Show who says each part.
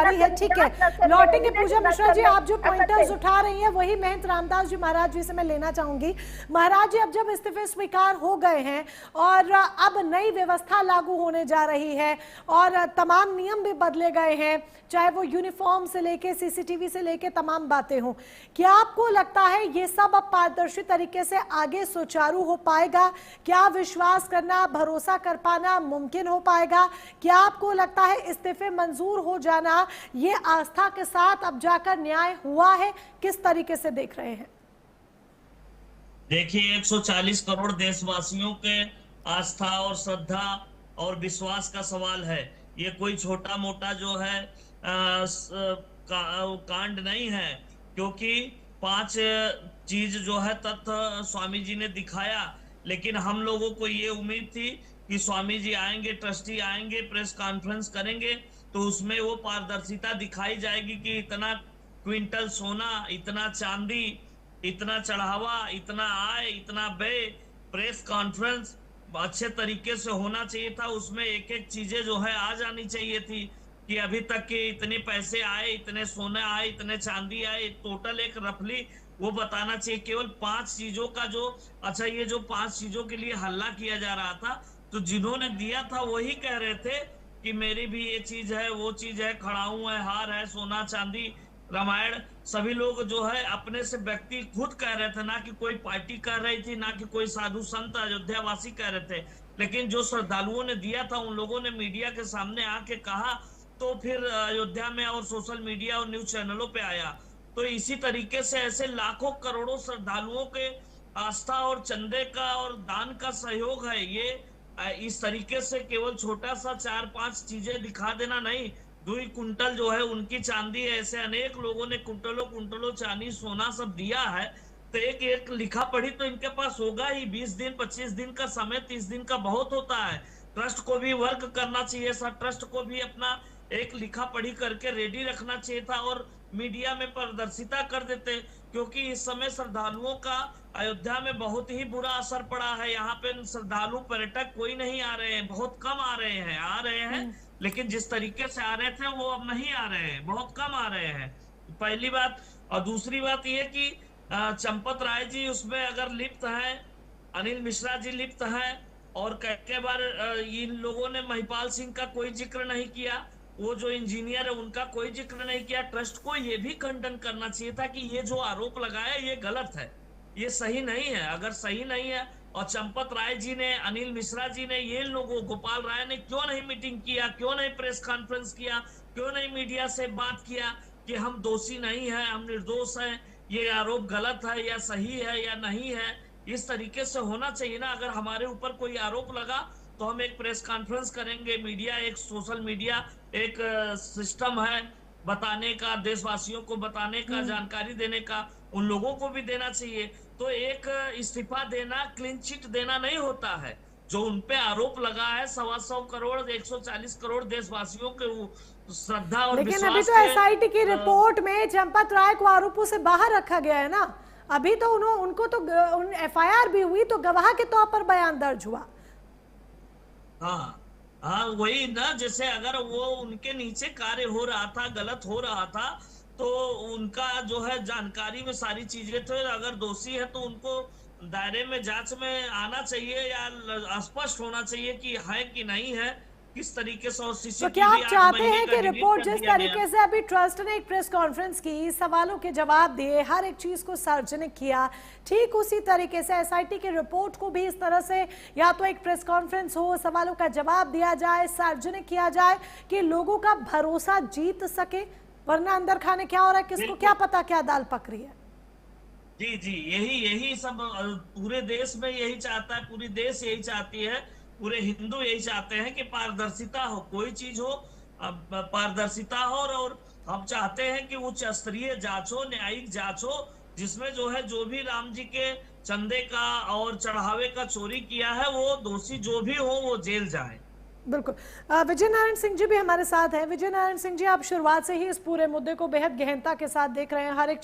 Speaker 1: जारी है। ठीक है, लौटेंगे पूजा मिश्रा जी। आप जो पॉइंटर्स उठा रही हैं वही महंत रामदास जी महाराज जी से मैं लेना चाहूंगी। महाराज जी, अब जब इस्तीफे स्वीकार हो गए हैं और अब नई व्यवस्था लागू होने जा रही है और तमाम नियम भी बदले गए हैं, चाहे वो यूनिफॉर्म से लेके सीसीटीवी से लेके तमाम बातें हों, क्या आपको लगता है ये सब अब पारदर्शी तरीके से आगे सुचारू हो पाएगा? क्या विश्वास करना, भरोसा कर पाना मुमकिन हो पाएगा? क्या आपको लगता है इस्तीफे मंजूर हो जाना ये आस्था के साथ अब जाकर न्याय हुआ है? किस तरीके से देख रहे हैं?
Speaker 2: देखिए, 140 करोड़ देशवासियों के आस्था और श्रद्धा और विश्वास का सवाल है। ये कोई छोटा मोटा जो है कांड नहीं है, क्योंकि 5 चीज जो है तथ्य स्वामी जी ने दिखाया। लेकिन हम लोगों को ये उम्मीद थी कि स्वामी जी आएंगे, ट्रस्टी आएंगे, प्रेस कॉन्फ्रेंस करेंगे, तो उसमें वो पारदर्शिता दिखाई जाएगी कि इतना क्विंटल सोना, इतना चांदी, इतना चढ़ावा, इतना आय, इतना व्यय। प्रेस कॉन्फ्रेंस अच्छे तरीके से होना चाहिए था, उसमें एक एक चीजें जो है आ जानी चाहिए थी कि अभी तक के इतने पैसे आए, इतने सोना आए, इतने चांदी आए, टोटल एक रफली वो बताना चाहिए। केवल 5 चीजों का जो, अच्छा ये जो 5 चीजों के लिए हल्ला किया जा रहा था, तो जिन्होंने दिया था वही कह रहे थे कि मेरी भी ये चीज है, वो चीज है, खड़ाऊ है, हार है, सोना चांदी, रामायण। सभी लोग जो है अपने से व्यक्ति खुद कह रहे थे, ना कि कोई पार्टी कह रही थी, ना कि कोई साधु संत अयोध्यावासी कह रहे थे। लेकिन जो श्रद्धालुओं ने दिया था उन लोगों ने मीडिया के सामने आके कहा, तो फिर अयोध्या में और सोशल मीडिया और न्यूज चैनलों पे आया। तो इसी तरीके से ऐसे लाखों करोड़ों श्रद्धालुओं के आस्था और चंदे का और दान का सहयोग है ये। इस तरीके से केवल छोटा सा 4-5 चीजें दिखा देना नहीं, 2 कुंटल जो है उनकी चांदी है, ऐसे अनेक लोगों ने कुंटलों कुंटलों चांदी सोना सब दिया है। तो एक एक लिखा पढ़ी तो इनके पास होगा ही। 20 दिन 25 दिन का समय, 30 दिन का बहुत होता है। ट्रस्ट को भी वर्क करना चाहिए, सर ट्रस्ट को भी अपना एक लिखा पढ़ी करके रेडी रखना चाहिए था और मीडिया में पारदर्शिता कर देते, क्योंकि इस समय श्रद्धालुओं का अयोध्या में बहुत ही बुरा असर पड़ा है। यहाँ पे श्रद्धालु पर्यटक कोई नहीं आ रहे हैं, बहुत कम आ रहे हैं, आ रहे हैं लेकिन जिस तरीके से आ रहे थे वो अब नहीं आ रहे हैं, बहुत कम आ रहे हैं, पहली बात। और दूसरी बात ये कि चंपत राय जी उसमें अगर लिप्त है, अनिल मिश्रा जी लिप्त है, और कई बार इन लोगों ने महिपाल सिंह का कोई जिक्र नहीं किया, वो जो इंजीनियर है उनका कोई जिक्र नहीं किया। ट्रस्ट को ये भी खंडन करना चाहिए था कि ये जो आरोप लगाया ये गलत है, ये सही नहीं है। अगर सही नहीं है, और चंपत राय जी ने, अनिल मिश्रा जी ने, ये लोगों, गोपाल राय ने क्यों नहीं मीटिंग किया, क्यों नहीं प्रेस कॉन्फ्रेंस किया, क्यों नहीं मीडिया से बात किया कि हम दोषी नहीं है, हम निर्दोष हैं, ये आरोप गलत है या सही है या नहीं है। इस तरीके से होना चाहिए ना। अगर हमारे ऊपर कोई आरोप लगा तो हम एक प्रेस कॉन्फ्रेंस करेंगे, मीडिया, एक सोशल मीडिया, एक सिस्टम है बताने का, देशवासियों को बताने का, जानकारी देने का, उन लोगों को भी देना चाहिए। तो एक इस्तीफा देना, क्लीन चिट देना नहीं होता है। जो उनपे आरोप लगा है 125 करोड़ 140 करोड़ देशवासियों के श्रद्धा और
Speaker 1: लेकिन
Speaker 2: विश्वास
Speaker 1: अभी तो एसआईटी की रिपोर्ट में चंपत राय को आरोपों से बाहर रखा गया है ना। अभी तो उनको तो एफआईआर भी हुई, तो गवाह के तौर पर बयान दर्ज हुआ।
Speaker 2: हाँ हाँ, वही ना। जैसे अगर वो उनके नीचे कार्य हो रहा था, गलत हो रहा था, तो उनका जो है जानकारी में सारी चीजें थे, अगर दोषी है तो उनको दायरे में जांच में आना चाहिए या स्पष्ट होना चाहिए कि है कि नहीं है, किस तरीके से। और
Speaker 1: तो
Speaker 2: सीसीटीवी
Speaker 1: क्या आप
Speaker 2: 8
Speaker 1: चाहते
Speaker 2: महीने
Speaker 1: हैं
Speaker 2: का
Speaker 1: कि
Speaker 2: डिलीट
Speaker 1: रिपोर्ट
Speaker 2: कर
Speaker 1: जिस
Speaker 2: दिया
Speaker 1: तरीके
Speaker 2: गया।
Speaker 1: से अभी ट्रस्ट ने एक प्रेस कॉन्फ्रेंस की, सवालों के जवाब दिए, हर एक चीज को सार्वजनिक किया, ठीक उसी तरीके से एसआईटी की रिपोर्ट को भी इस तरह से या तो एक प्रेस कॉन्फ्रेंस हो, सवालों का जवाब दिया जाए, सार्वजनिक किया जाए कि लोगों का भरोसा जीत सके। वरना अंदर खाने क्या हो रहा है किसको क्या पता, क्या दाल पक रही है।
Speaker 2: जी जी, यही सब पूरे देश में यही चाहता है, पूरी देश यही चाहती है, पूरे हिंदू यही चाहते हैं कि पारदर्शिता हो, कोई चीज हो पारदर्शिता हो। और हम चाहते हैं कि उच्च स्तरीय जांच हो, न्यायिक जांच हो, जिसमें जो है जो भी राम जी के चंदे का और चढ़ावे का चोरी किया है, वो दोषी जो भी हो वो जेल जाए।
Speaker 1: बिल्कुल। विजय नारायण सिंह जी भी हमारे साथ हैं। विजय नारायण सिंह जी, आप शुरुआत से ही इस पूरे मुद्दे को बेहद गहनता के साथ देख रहे हैं, हर एक